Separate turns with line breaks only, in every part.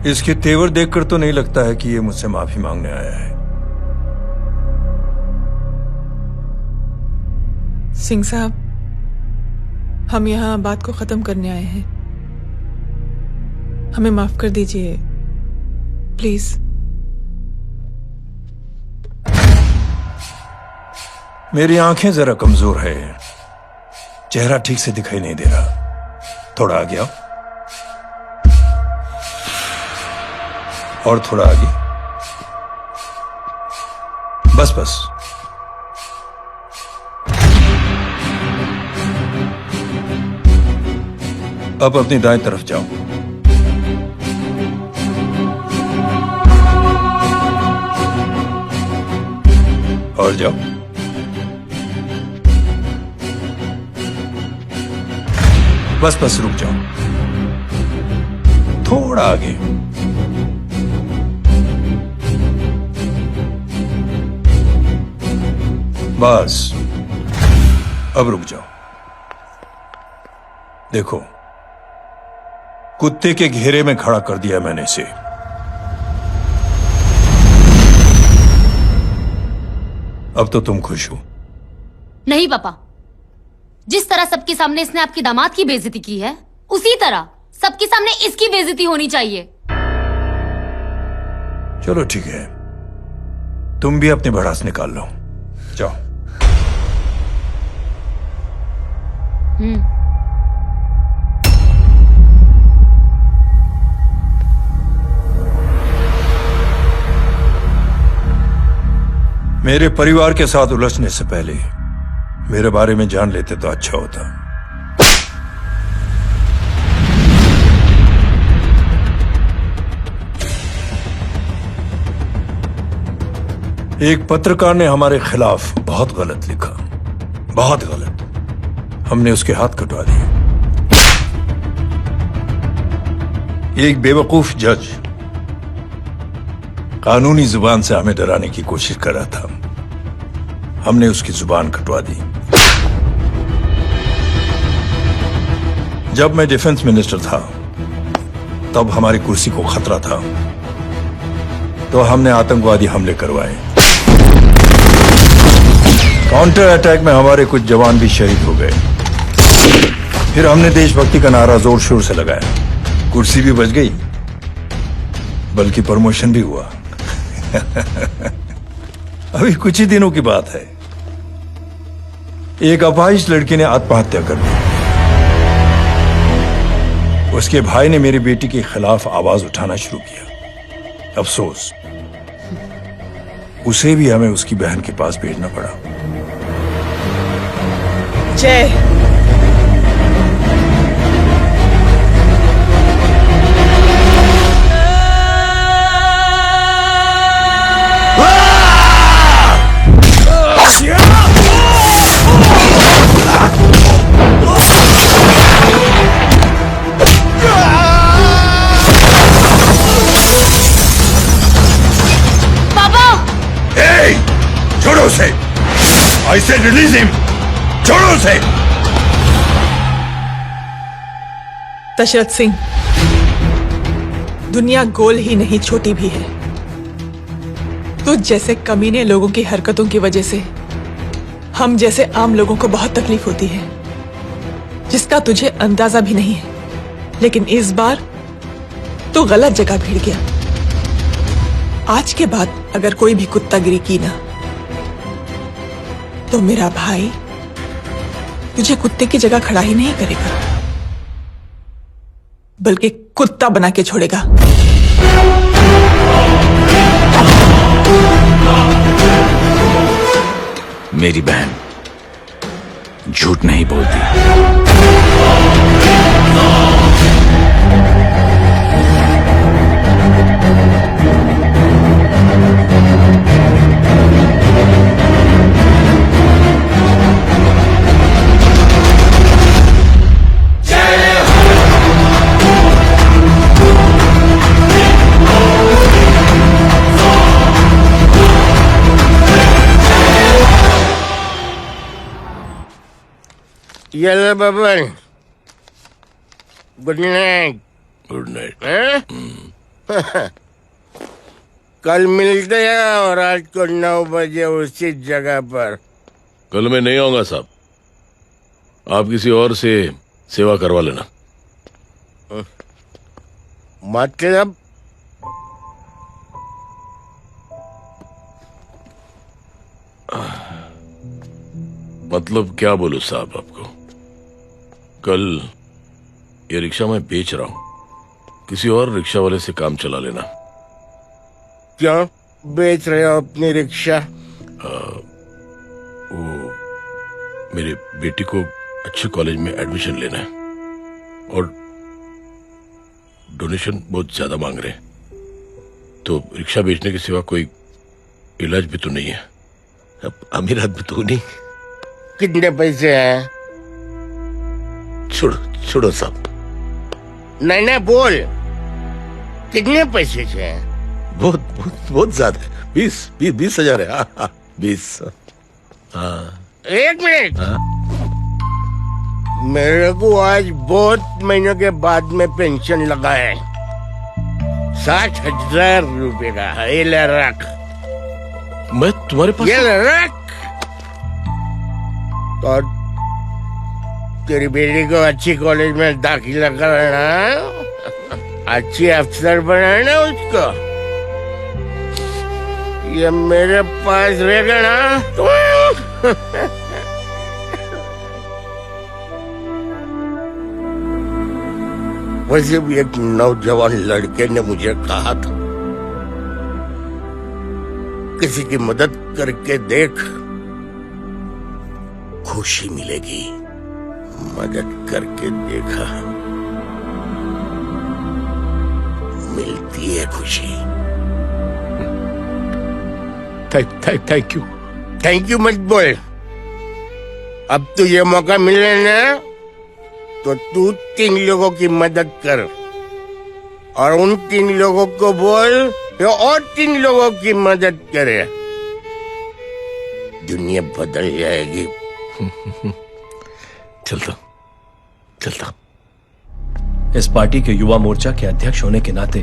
इसके तेवर देखकर तो नहीं लगता है कि ये मुझसे माफी मांगने आया है।
सिंह साहब, हम यहाँ बात को खत्म करने आए हैं। हमें माफ कर दीजिए प्लीज।
मेरी आंखें जरा कमजोर है, चेहरा ठीक से दिखाई नहीं दे रहा। थोड़ा आगे आओ, और थोड़ा आगे। बस बस। अब अपनी दाएं तरफ जाओ। और जाओ। बस बस, रुक जाओ, थोड़ा आगे। बस, अब रुक जाओ। देखो, कुत्ते के घेरे में खड़ा कर दिया मैंने इसे। अब तो तुम खुश हो?
नहीं पापा, जिस तरह सबके सामने इसने आपकी दामाद की बेइज्जती की है, उसी तरह सबके सामने इसकी बेइज्जती होनी चाहिए।
चलो ठीक है, तुम भी अपनी भड़ास निकाल लो। जाओ। मेरे परिवार के साथ उलझने से पहले मेरे बारे में जान लेते तो अच्छा होता। एक पत्रकार ने हमारे खिलाफ बहुत गलत लिखा, बहुत गलत। हमने उसके हाथ कटवा दिए। एक बेवकूफ जज कानूनी जुबान से हमें डराने की कोशिश कर रहा था। हमने उसकी जुबान कटवा दी। जब मैं डिफेंस मिनिस्टर था, तब हमारी कुर्सी को खतरा था, तो हमने आतंकवादी हमले करवाए। काउंटर अटैक में हमारे कुछ जवान भी शहीद हो गए। फिर हमने देशभक्ति का नारा जोर शोर से लगाया। कुर्सी भी बच गई, बल्कि प्रमोशन भी हुआ। अभी कुछ ही दिनों की बात है, एक अपाहिज लड़की ने आत्महत्या कर ली। उसके भाई ने मेरी बेटी के खिलाफ आवाज उठाना शुरू किया। अफसोस, उसे भी हमें उसकी बहन के पास भेजना पड़ा।
जय।
छोड़ो उसे! I said release him! छोड़ो उसे!
दशरथ सिंह, दुनिया गोल ही नहीं छोटी भी है। तुझ जैसे कमीने लोगों की हरकतों की वजह से हम जैसे आम लोगों को बहुत तकलीफ होती है, जिसका तुझे अंदाजा भी नहीं है। लेकिन इस बार तू गलत जगह भिड़ गया। आज के बाद अगर कोई भी कुत्तागिरी की ना, तो मेरा भाई तुझे कुत्ते की जगह खड़ा ही नहीं करेगा, बल्कि कुत्ता बना के छोड़ेगा।
मेरी बहन झूठ नहीं बोलती।
ये लो Baban, good night.
Good night.
कल मिलते हैं और रात को 9 बजे उसी जगह पर।
कल मैं नहीं आऊंगा साहब, आप किसी और से सेवा करवा लेना।
मतलब
मतलब क्या बोलूं साहब आपको। कल ये रिक्शा मैं बेच रहा हूं, किसी और रिक्शा वाले से काम चला लेना।
क्यों बेच रहे हो अपनी रिक्शा?
वो मेरे बेटी को अच्छे कॉलेज में एडमिशन लेना है और डोनेशन बहुत ज्यादा मांग रहे हैं, तो रिक्शा बेचने के सिवा कोई इलाज भी तो नहीं है। अब अमीर आदमी तो नहीं।
कितने पैसे हैं?
छोड़ो छोड़ो साहब।
नहीं बोल, कितने पैसे हैं?
बहुत बहुत बहुत ज्यादा है। 20,000 है। 20। हाँ।
1 मिनट। मेरे को आज बहुत महीनों के बाद में पेंशन लगा है, 60,000 रुपए का। ये ले रख।
मैं तुम्हारे पास
ये ले रख। और तेरी बेटी को अच्छी कॉलेज में दाखिला कराना, अच्छी अफसर बनाना उसको। ये मेरे पास रहेगा ना तो वैसे भी एक नौजवान लड़के ने मुझे कहा था, किसी की मदद करके देख, खुशी मिलेगी। मदद करके देखा, मिलती है खुशी।
Thank you.
थैंक यू मत बोल। अब तो ये मौका मिले ना, तो तू 3 लोगों की मदद कर और उन 3 लोगों को बोल जो और 3 लोगों की मदद करे। दुनिया बदल जाएगी।
चलता।
इस पार्टी के युवा मोर्चा के अध्यक्ष होने के नाते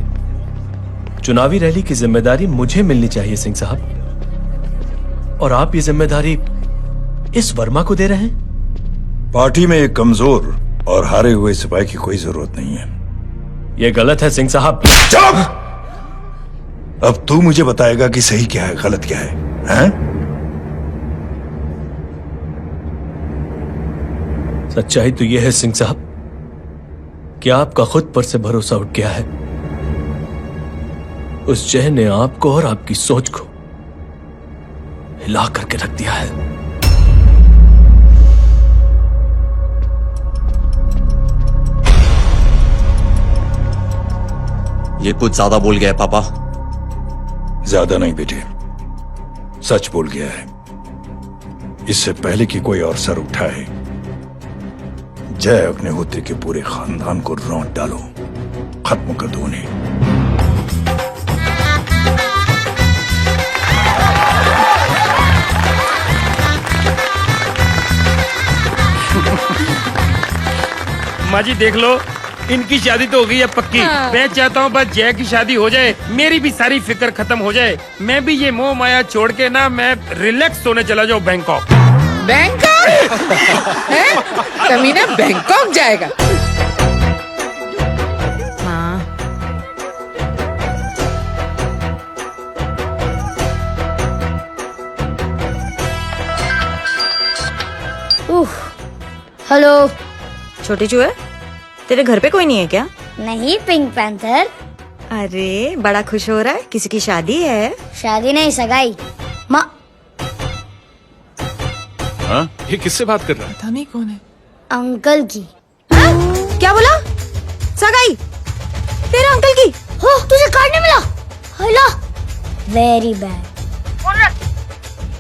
चुनावी रैली की जिम्मेदारी मुझे मिलनी चाहिए सिंह साहब, और आप ये जिम्मेदारी इस वर्मा को दे रहे हैं।
पार्टी में एक कमजोर और हारे हुए सिपाही की कोई जरूरत नहीं है।
यह गलत है सिंह साहब।
चुप! अब तू मुझे बताएगा कि सही क्या है, गलत क्या है, हैं?
सच्चाई तो यह है सिंह साहब कि आपका खुद पर से भरोसा उठ गया है। उस जय ने आपको और आपकी सोच को हिला करके रख दिया है।
ये कुछ ज्यादा बोल गया है पापा।
ज्यादा नहीं बेटे, सच बोल गया है। इससे पहले कि कोई और सर उठाए, जय अग्निहोत्री के पूरे खानदान को रौंद डालो, खत्म कर दो उन्हें।
माँ जी देख लो, इनकी शादी तो हो गई है पक्की। मैं चाहता हूँ बस जय की शादी हो जाए, मेरी भी सारी फिक्र खत्म हो जाए। मैं भी ये मोह माया छोड़ के ना, मैं रिलैक्स होने चला जाऊँ बैंकॉक।
बैंकॉक? कमीना बैंकॉक जाएगा? हाँ।
हेलो
छोटी चूहे, तेरे घर पे कोई नहीं है क्या?
नहीं, पिंक पैंथर।
अरे बड़ा खुश हो रहा है, किसी की शादी है?
शादी नहीं, सगाई। माँ,
हाँ? ये किससे बात कर रहा है?
पता नहीं कौन है।
अंकल की।
क्या बोला? सगाई तेरे अंकल की?
हो, तुझे कार्ड नहीं मिला? Hello, very bad.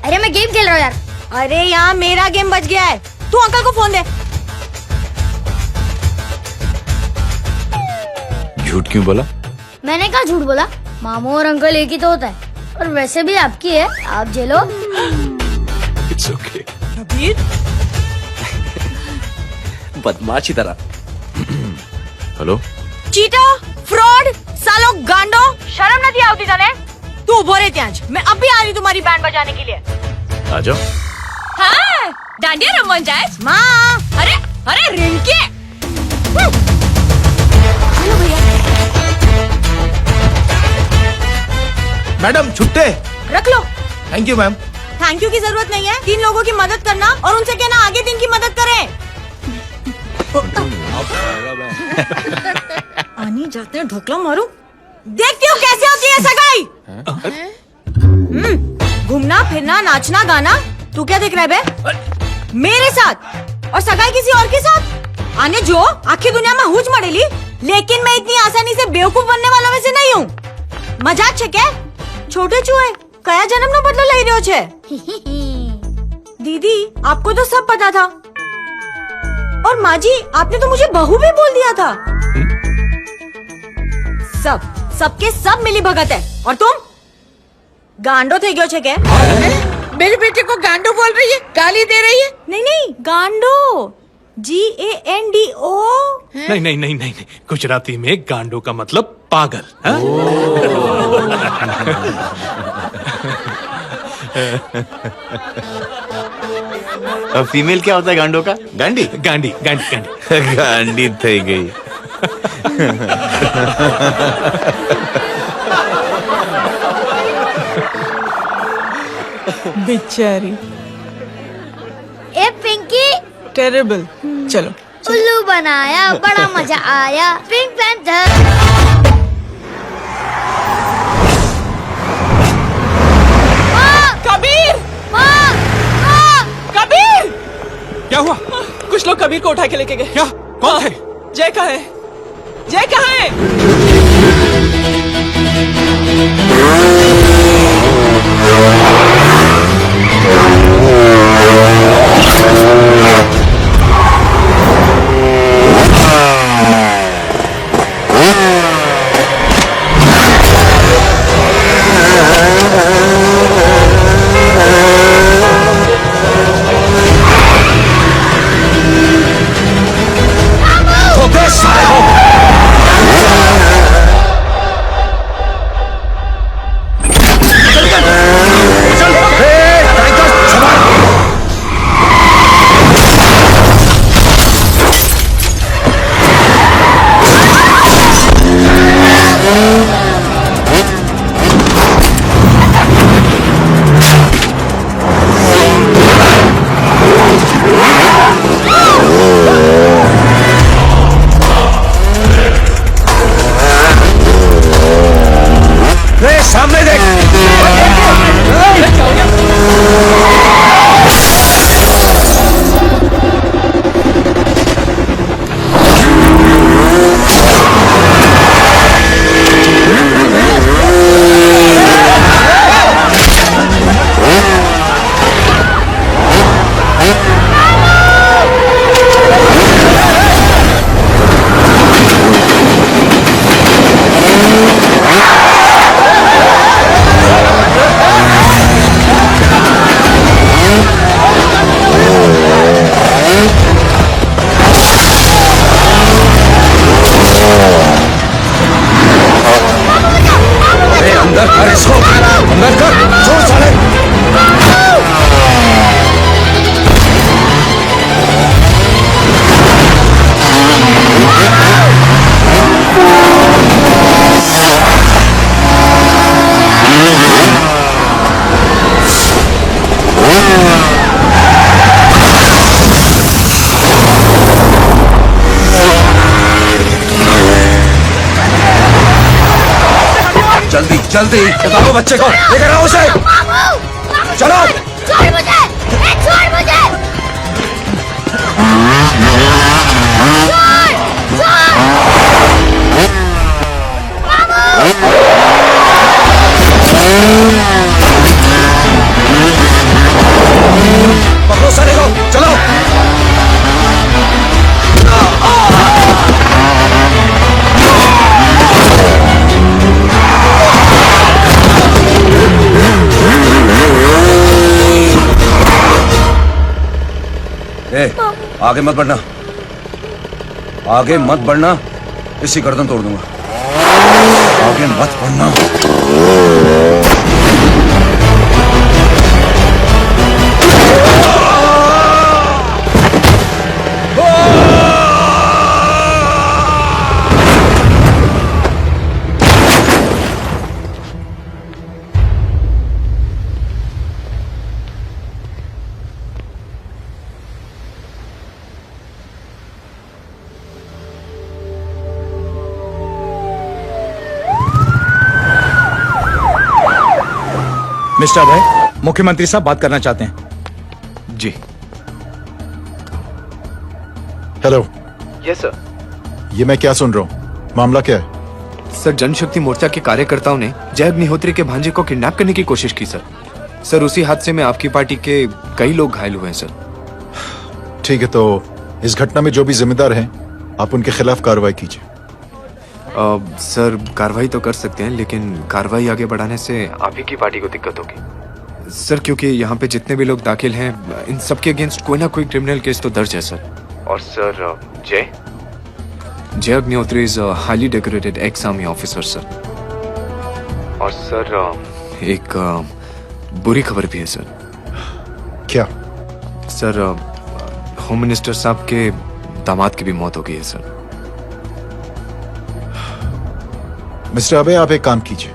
अरे मैं गेम खेल रहा हूँ यार।
अरे यहाँ मेरा गेम बच गया है, तू अंकल को फोन दे।
झूठ क्यों बोला?
मैंने कहा झूठ बोला? मामू और अंकल एक ही तो होता है, और वैसे भी आपकी है, आप झेलो।
It's okay.
कबीर,
बदमाशी तरह।
हेलो,
चीटा, फ्रॉड, सालो गांडो, તું ઉભો રહે ત્યાં જ मैं अभी आ रही हूँ तुम्हारी बैंड बजाने के लिए
आ जाओ।
हाँ डांडिया रमन जाए माँ अरे अरे रिंकी हेलो भैया
मैडम छुट्टे।
रख लो
thank you ma'am.
Thank you की जरूरत नहीं है 3 लोगों की मदद करना और उनसे कहना आगे दिन की मदद करें आनी जाते हैं ढोकला मारू देखती हूँ कैसे होती है सगाई घूमना फिरना नाचना गाना तू क्या देख रहा है बे मेरे साथ और सगाई किसी और के साथ आने जो आखिर दुनिया में हुज मड़ेली लेकिन मैं इतनी आसानी से बेवकूफ बनने वालों में से नहीं हूँ मजाक छे क्या छोटे चूहे कया जन्म नो बदलो लई रह्यो छे दीदी आपको तो सब पता था और माँ जी आपने तो मुझे बहू भी बोल दिया था सबके सब मिली भगत है और तुम गांडो थे गयो छे के
मेरे बेटे को गांडो बोल रही है, गाली दे रही है।
नहीं गांडो GANDO
नहीं नहीं नहीं नहीं नहीं गुजराती में गांडो का मतलब पागल। हाँ?
फीमेल क्या होता है गांडो का? गांडी
गांडी गांडी गांडी
गांडी थई गई।
बेचारी
ए पिंकी
टेरेबल चलो
उल्लू बनाया बड़ा मजा आया पिंक पैंथर
कबीर कबीर
क्या हुआ?
कुछ लोग कबीर को उठा के लेके गए
क्या? कौन थे?
जय कहाँ है? जय कहाँ है?
जल्दी बताओ बच्चे को लेकर आओ उसे चलो
छोड़ मुझे छोड़ मुझे
पकड़ो सारे को चलो आगे मत बढ़ना आगे मत बढ़ना इसी गर्दन तोड़ दूंगा आगे मत बढ़ना
मिस्टर अभय, मुख्यमंत्री साहब बात करना चाहते हैं।
जी।
हेलो।
Yes sir.
ये मैं क्या सुन रहा हूँ? मामला क्या है?
सर, जनशक्ति मोर्चा के कार्यकर्ताओं ने जय अग्निहोत्री के भांजे को किडनैप करने की कोशिश की सर। सर, उसी हादसे में आपकी पार्टी के कई लोग घायल हुए हैं सर।
ठीक है, तो इस घटना में जो भी जिम्मेदार हैं, आप उनके खिलाफ कार्रवाई कीजिए।
सर, कार्रवाई तो कर सकते हैं, लेकिन कार्रवाई आगे बढ़ाने से आप ही की पार्टी को दिक्कत होगी सर, क्योंकि यहाँ पे जितने भी लोग दाखिल हैं, इन सबके अगेंस्ट कोई ना कोई क्रिमिनल केस तो दर्ज है सर। और सर, जय Agnihotri is highly decorated ex army officer sir. और सर, एक बुरी खबर भी है सर।
क्या?
सर, होम मिनिस्टर साहब के दामाद की भी मौत हो गई है सर।
मिस्टर अबे, आप एक काम कीजिए,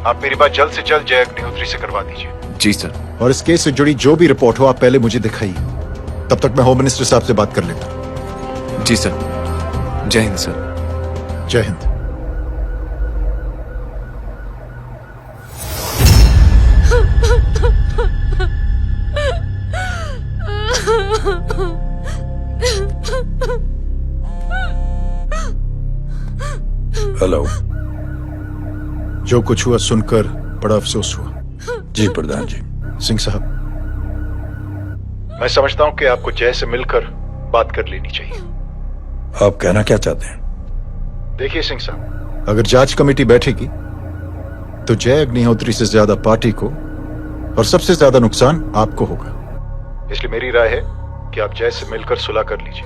आप मेरी बात जल्द से जल्द जय अग्निहोत्री से करवा दीजिए।
जी सर।
और इस केस से जुड़ी जो भी रिपोर्ट हो, आप पहले मुझे दिखाइए, तब तक मैं होम मिनिस्टर साहब से बात कर लेता हूं।
जी सर। जय हिंद सर।
जय हिंद।
हेलो।
जो कुछ हुआ सुनकर बड़ा अफसोस हुआ।
जी प्रधान जी।
सिंह साहब, मैं समझता हूं कि आपको जय से मिलकर बात कर लेनी चाहिए।
आप कहना क्या चाहते हैं?
देखिए सिंह साहब, अगर जांच कमेटी बैठेगी तो जय अग्निहोत्री से ज्यादा पार्टी को और सबसे ज्यादा नुकसान आपको होगा। इसलिए मेरी राय है कि आप जय से मिलकर सुलह कर लीजिए।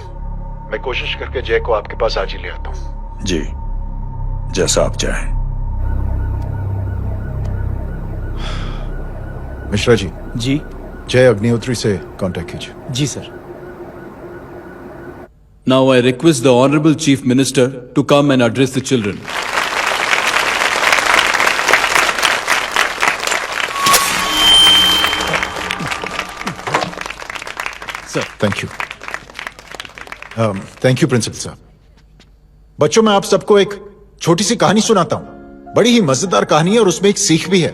मैं कोशिश करके जय को आपके पास आज ही ले आता हूं।
जी, जैसा आप चाहें।
मिश्रा जी।
जी।
जय अग्निहोत्री से कांटेक्ट कीजिए।
जी sir.
Now I request the Honorable Chief Minister to come and address the children.
Sir, thank you. Thank you principal साहब। बच्चों, मैं आप सबको एक छोटी सी कहानी सुनाता हूं। बड़ी ही मजेदार कहानी है और उसमें एक सीख भी है।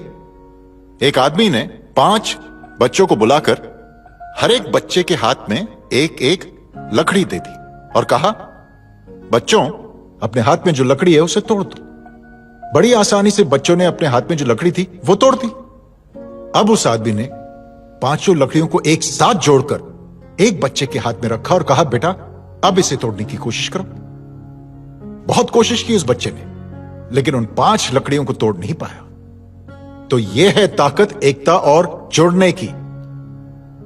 एक आदमी ने 5 बच्चों को बुलाकर हर एक बच्चे के हाथ में एक एक लकड़ी दे दी और कहा, बच्चों, अपने हाथ में जो लकड़ी है उसे तोड़ दो। बड़ी आसानी से बच्चों ने अपने हाथ में जो लकड़ी थी वो तोड़ दी। अब उस आदमी ने 5 लकड़ियों को एक साथ जोड़कर एक बच्चे के हाथ में रखा और कहा, बेटा, अब इसे तोड़ने की कोशिश करो। बहुत कोशिश की उस बच्चे ने, लेकिन उन 5 लकड़ियों को तोड़ नहीं पाया। तो यह है ताकत एकता और जुड़ने की।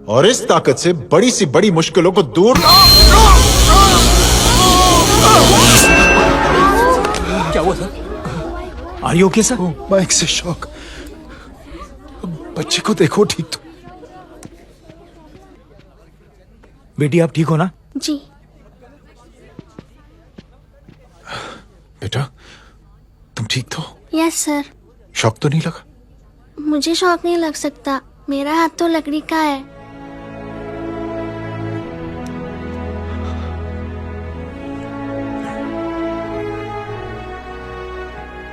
और इस ताकत से बड़ी सी बड़ी मुश्किलों को दूर।
क्या हुआ sir? Are you okay sir?
Mike से शॉक। बच्चे को देखो ठीक तो।
बेटी, आप ठीक हो ना?
जी।
बेटा, तुम ठीक तो?
Yes sir.
शॉक तो नहीं लगा?
मुझे शौक नहीं लग सकता, मेरा हाथ तो लकड़ी का है।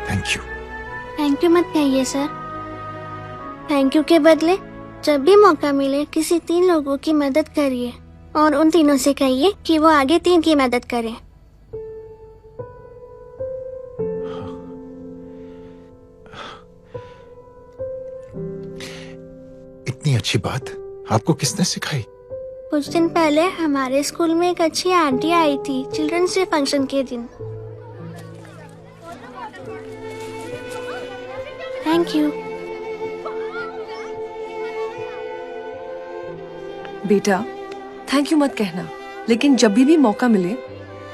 Thank you.
थैंक यू मत कहिए सर। थैंक यू के बदले जब भी मौका मिले किसी 3 लोगों की मदद करिए और उन तीनों से कहिए कि वो आगे 3 की मदद करें।
इतनी अच्छी बात आपको किसने सिखाई?
कुछ दिन पहले हमारे स्कूल में एक अच्छी आंटी आई थी चिल्ड्रंस डे फंक्शन के दिन। Thank you.
बेटा, थैंक यू मत कहना, लेकिन जब भी मौका मिले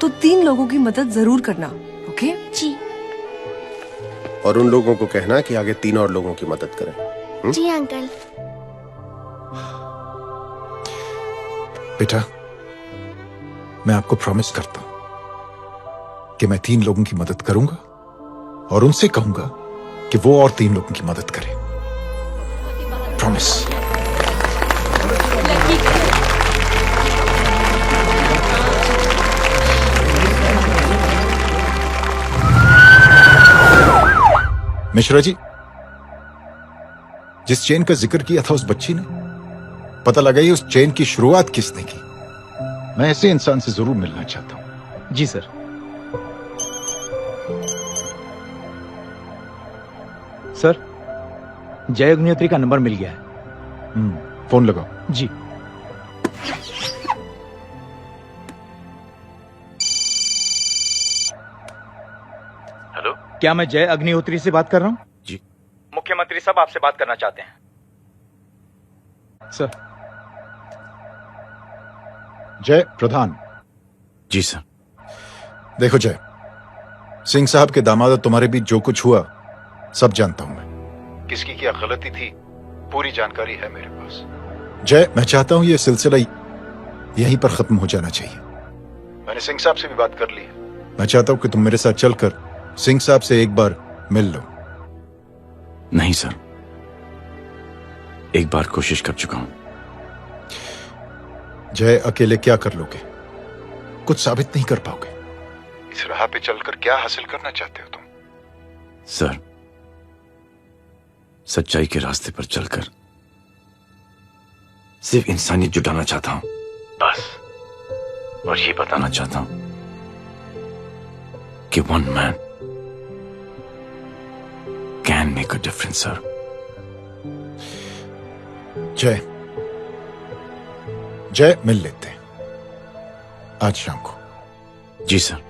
तो 3 लोगों की मदद जरूर करना, ओके?
जी।
और उन लोगों को कहना कि आगे 3 और लोगों की मदद करें।
जी अंकल।
बेटा, मैं आपको प्रॉमिस करता हूं कि मैं 3 लोगों की मदद करूंगा और उनसे कहूंगा कि वो और 3 लोगों की मदद करें। प्रॉमिस। मिश्रा जी, जिस चेन का जिक्र किया था उस बच्ची ने, पता लगा ये उस चेन की शुरुआत किसने की। मैं ऐसे इंसान से जरूर मिलना चाहता हूं।
जी सर। सर, जय अग्निहोत्री का नंबर मिल गया है।
फोन लगाओ।
जी।
हेलो,
क्या मैं जय अग्निहोत्री से बात कर रहा हूँ?
जी।
मुख्यमंत्री साहब आपसे बात करना चाहते हैं। सर।
जय प्रधान।
जी सर।
देखो जय, सिंह साहब के दामाद तुम्हारे बीच जो कुछ हुआ सब जानता हूं मैं। किसकी क्या गलती थी पूरी जानकारी है मेरे पास। जय, मैं चाहता हूं ये सिलसिला यहीं पर खत्म हो जाना चाहिए। मैंने सिंह साहब से भी बात कर ली है। मैं चाहता हूं कि तुम मेरे साथ चलकर सिंह साहब से एक बार मिल लो।
नहीं सर, एक बार कोशिश कर चुका हूं।
जय, अकेले क्या कर लोगे? कुछ साबित नहीं कर पाओगे। इस राह पे चलकर क्या हासिल करना चाहते हो तुम?
सर, सच्चाई के रास्ते पर चलकर सिर्फ इंसानियत जुटाना चाहता हूं, बस। और ये बताना चाहता हूं कि one man can make a difference sir.
जय, जय, मिल लेते हैं आज शाम को।
जी सर।